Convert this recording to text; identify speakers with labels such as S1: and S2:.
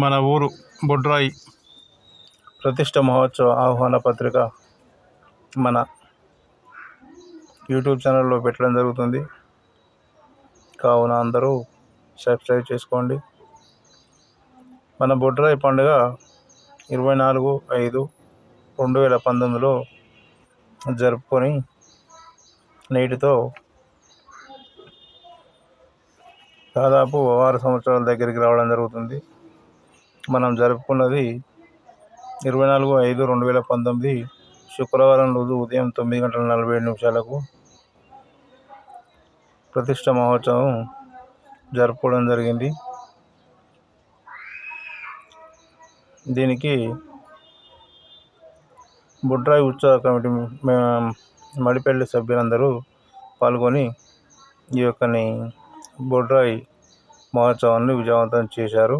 S1: మన ఊరు బొడ్రాయి ప్రతిష్ట మహోత్సవ ఆహ్వాన పత్రిక మన యూట్యూబ్ ఛానల్లో పెట్టడం జరుగుతుంది. కావున అందరూ సబ్స్క్రైబ్ చేసుకోండి. మన బొడ్రాయి పండుగ 24/5/2019లో జరుపుకొని నేటితో దాదాపు 6 సంవత్సరాల దగ్గరికి రావడం జరుగుతుంది. మనం జరుపుకున్నది 24/5/2019 శుక్రవారం రోజు ఉదయం 9:47 ప్రతిష్ట మహోత్సవం జరుపుకోవడం జరిగింది. దీనికి బొడ్రాయి ఉత్సవ కమిటీ మడిపల్లి సభ్యులందరూ పాల్గొని ఈ యొక్క బొడ్రాయి మహోత్సవాన్ని విజయవంతం చేశారు.